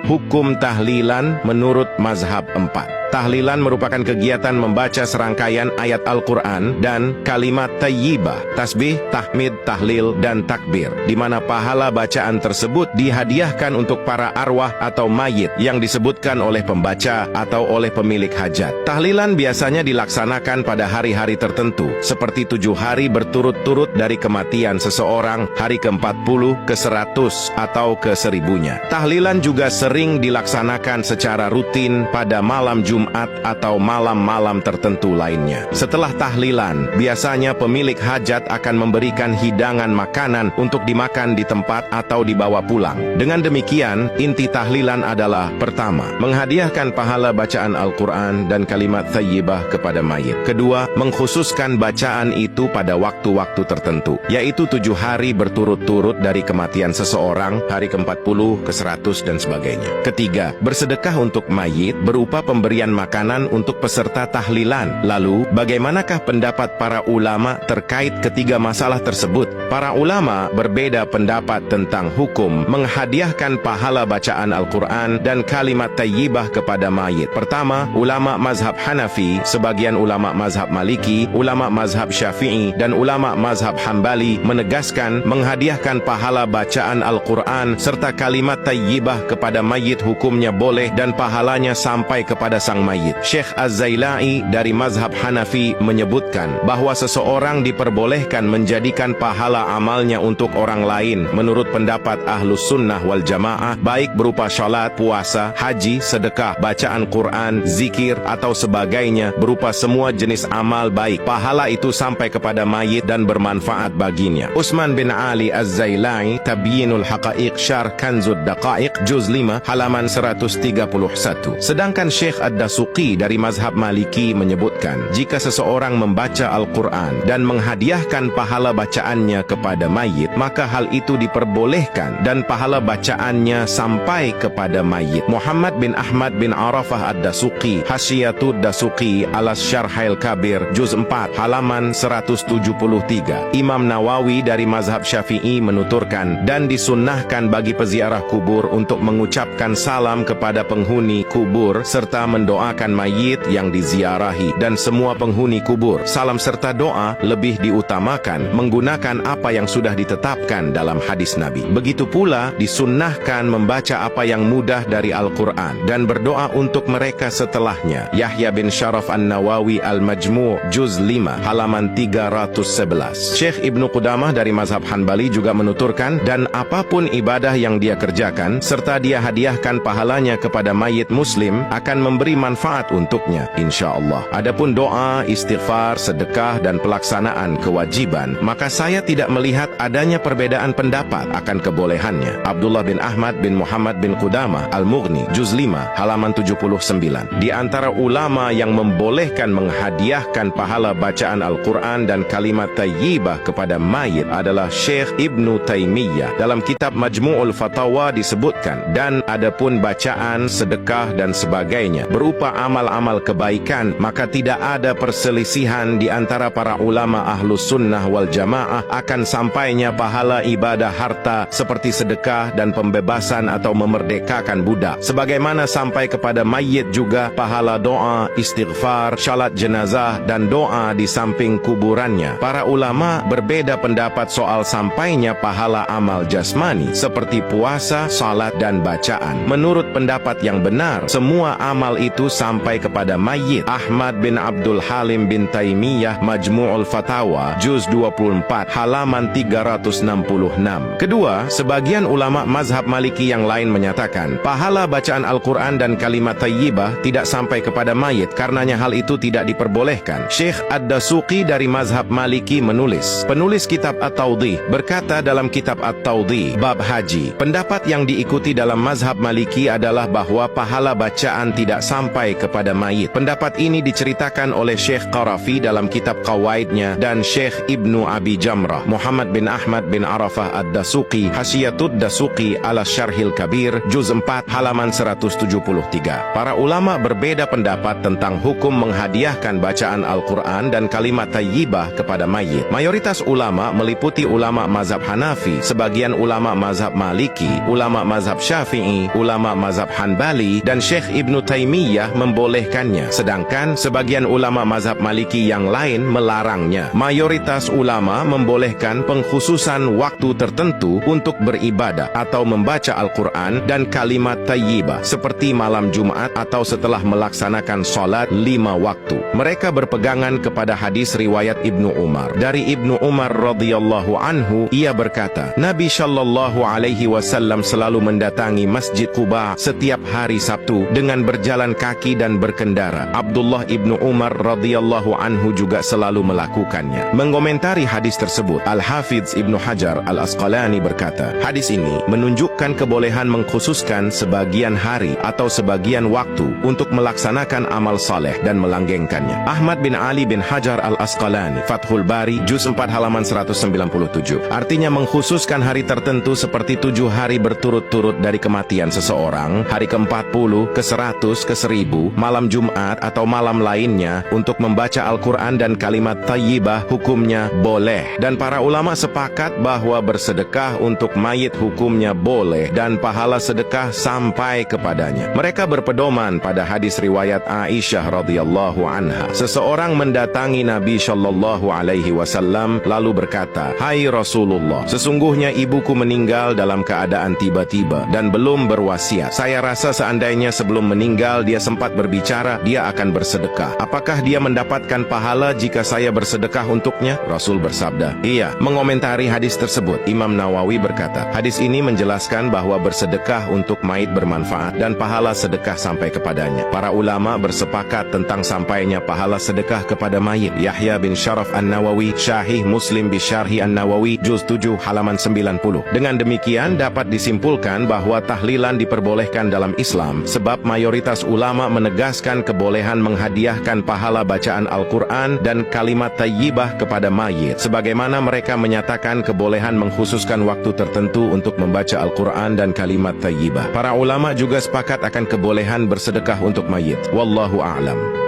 Hukum tahlilan menurut mazhab 4. Tahlilan merupakan kegiatan membaca serangkaian ayat Al-Quran dan kalimat tayyibah, tasbih, tahmid, tahlil, dan takbir, di mana pahala bacaan tersebut dihadiahkan untuk para arwah atau mayit yang disebutkan oleh pembaca atau oleh pemilik hajat. Tahlilan biasanya dilaksanakan pada hari-hari tertentu, seperti 7 hari berturut-turut dari kematian seseorang, hari ke-40, ke-100, atau ke-1000-nya. Tahlilan juga sering dilaksanakan secara rutin pada malam Jumat atau malam-malam tertentu lainnya. Setelah tahlilan, biasanya pemilik hajat akan memberikan hidangan makanan untuk dimakan di tempat atau dibawa pulang. Dengan demikian, inti tahlilan adalah: pertama, menghadiahkan pahala bacaan Al-Quran dan kalimat thayyibah kepada mayit. Kedua, mengkhususkan bacaan itu pada waktu-waktu tertentu, yaitu 7 hari berturut-turut dari kematian seseorang, hari ke-40, ke-100, dan sebagainya. Ketiga, bersedekah untuk mayit berupa pemberian makanan untuk peserta tahlilan. Lalu, bagaimanakah pendapat para ulama terkait ketiga masalah tersebut? Para ulama berbeda pendapat tentang hukum menghadiahkan pahala bacaan Al-Quran dan kalimat tayyibah kepada mayit. Pertama, ulama mazhab Hanafi, sebagian ulama mazhab Maliki, ulama mazhab Syafi'i, dan ulama mazhab Hambali menegaskan menghadiahkan pahala bacaan Al-Quran serta kalimat tayyibah kepada mayit hukumnya boleh dan pahalanya sampai kepada sang mayit. Syekh Az-Zailai dari mazhab Hanafi menyebutkan bahwa seseorang diperbolehkan menjadikan pahala amalnya untuk orang lain menurut pendapat Ahlus Sunnah wal Jamaah, baik berupa syalat, puasa, haji, sedekah, bacaan Quran, zikir, atau sebagainya, berupa semua jenis amal baik. Pahala itu sampai kepada mayit dan bermanfaat baginya. Utsman bin Ali Az-Zailai, Tabyinul Haqa'iq Syarh Kanzud Daqa'iq, juz 5, halaman 131. Sedangkan Syekh Ad-Dasuqi dari mazhab Maliki menyebutkan, jika seseorang membaca Al-Quran dan menghadiahkan pahala bacaannya kepada mayit, maka hal itu diperbolehkan dan pahala bacaannya sampai kepada mayit. Muhammad bin Ahmad bin Arafah Ad-Dasuqi, Hasyiatud Dasuqi alas Syarhail Kabir, juz 4, halaman 173. Imam Nawawi dari mazhab Syafi'i menuturkan, dan disunnahkan bagi peziarah kubur untuk mengucapkan salam kepada penghuni kubur serta mendoakan mayit yang diziarahi dan semua penghuni kubur. Salam serta doa lebih diutamakan menggunakan apa yang sudah ditetapkan dalam hadis Nabi. Begitu pula disunnahkan membaca apa yang mudah dari Al-Quran dan berdoa untuk mereka setelahnya. Yahya bin Syaraf An-Nawawi Al-Majmu' juz 5, halaman 311. Syekh Ibnu Qudamah dari mazhab Hanbali juga menuturkan, dan apapun ibadah yang dia kerjakan serta dia hadiahkan pahalanya kepada mayit muslim akan memberi manfaat untuknya, insya-Allah. Adapun doa, istighfar, sedekah, dan pelaksanaan kewajiban, maka saya tidak melihat adanya perbedaan pendapat akan kebolehannya. Abdullah bin Ahmad bin Muhammad bin Qudamah Al-Mughni, juz 5, halaman 79. Di antara ulama yang membolehkan menghadiahkan pahala bacaan Al-Quran dan kalimat tayyibah kepada mayit adalah Syekh Ibnu Taimiyah. Dalam kitab Majmu'ul Fatawa disebutkan, dan adapun bacaan, sedekah, dan sebagainya berupa amal-amal kebaikan, maka tidak ada perselisihan di antara para ulama Ahlus Sunnah wal Jamaah akan sampainya pahala ibadah harta seperti sedekah dan pembebasan atau memerdekakan budak, sebagaimana sampai kepada mayit juga pahala doa, istighfar, syalat jenazah, dan doa di samping kuburannya. Para ulama berbeda pendapat soal sampainya pahala amal jasmani seperti puasa, salat, dan bacaan. Menurut pendapat yang benar, semua amal itu sampai kepada mayit. Ahmad bin Abdul Halim bin Taimiyah, Majmu'ul Fatawa, juz 24, halaman 366. Kedua, sebagian ulama mazhab Maliki yang lain menyatakan, pahala bacaan Al-Quran dan kalimat tayyibah tidak sampai kepada mayit, karenanya hal itu tidak diperbolehkan. Syekh Ad-Dasuqi dari mazhab Maliki menulis, penulis kitab At-Tawdih berkata dalam kitab At-Tawdih bab haji, pendapat yang diikuti dalam mazhab Maliki adalah bahwa pahala bacaan tidak sampai kepada mayit. Pendapat ini diceritakan oleh Syekh Qarafi dalam kitab Qawaidnya dan Syekh Ibnu Abi Jamrah. Muhammad bin Ahmad bin Arafah Ad-Dasuqi, Hasyiatud Dasuqi ala Syarhil Kabir, juz 4, halaman 173. Para ulama berbeda pendapat tentang hukum menghadiahkan bacaan Al-Quran dan kalimat tayyibah kepada mayit. Mayoritas ulama meliputi ulama mazhab Hanafi, sebagian ulama mazhab Maliki, ulama mazhab Syafi'i, ini ulama mazhab Hanbali dan Syekh Ibnu Taimiyah membolehkannya, sedangkan sebagian ulama mazhab Maliki yang lain melarangnya. Mayoritas ulama membolehkan pengkhususan waktu tertentu untuk beribadah atau membaca Al-Quran dan kalimat thayyibah seperti malam Jumat atau setelah melaksanakan sholat 5 waktu. Mereka berpegangan kepada hadis riwayat Ibnu Umar. Dari Ibnu Umar radhiyallahu anhu, ia berkata, Nabi Shallallahu alaihi wasallam selalu mendatangi Masjid Quba setiap hari Sabtu dengan berjalan kaki dan berkendara. Abdullah Ibnu Umar radhiyallahu anhu juga selalu melakukannya. Mengomentari hadis tersebut, Al-Hafidz Ibnu Hajar Al-Asqalani berkata, hadis ini menunjukkan kebolehan mengkhususkan sebagian hari atau sebagian waktu untuk melaksanakan amal saleh dan melanggengkannya. Ahmad bin Ali bin Hajar Al-Asqalani, Fathul Bari, Juz 4 halaman 197. Artinya mengkhususkan hari tertentu seperti 7 hari berturut-turut dari kematian seseorang, hari ke-40, ke-100, ke-1000, malam Jumat atau malam lainnya untuk membaca Al-Quran dan kalimat thayyibah hukumnya boleh. Dan para ulama sepakat bahwa bersedekah untuk mayit hukumnya boleh dan pahala sedekah sampai kepadanya. Mereka berpedoman pada hadis riwayat Aisyah radhiyallahu anha. Seseorang mendatangi Nabi Shallallahu alaihi wasallam lalu berkata, "Hai Rasulullah, sesungguhnya ibuku meninggal dalam keadaan tiba-tiba dan belum berwasiat. Saya rasa seandainya sebelum meninggal dia sempat berbicara, dia akan bersedekah. Apakah dia mendapatkan pahala jika saya bersedekah untuknya?" Rasul bersabda, "Iya." Mengomentari hadis tersebut, Imam Nawawi berkata, hadis ini menjelaskan bahwa bersedekah untuk mayit bermanfaat dan pahala sedekah sampai kepadanya. Para ulama bersepakat tentang sampainya pahala sedekah kepada mayit. Yahya bin Syaraf An-Nawawi, Syahih Muslim Bisyarhi An-Nawawi, Juz 7 halaman 90. Dengan demikian dapat disimpulkan bahwa tahlilan diperbolehkan dalam Islam sebab mayoritas ulama menegaskan kebolehan menghadiahkan pahala bacaan Al-Quran dan kalimat thayyibah kepada mayit, sebagaimana mereka menyatakan kebolehan mengkhususkan waktu tertentu untuk membaca Al-Quran dan kalimat thayyibah. Para ulama juga sepakat akan kebolehan bersedekah untuk mayit. Wallahu a'lam.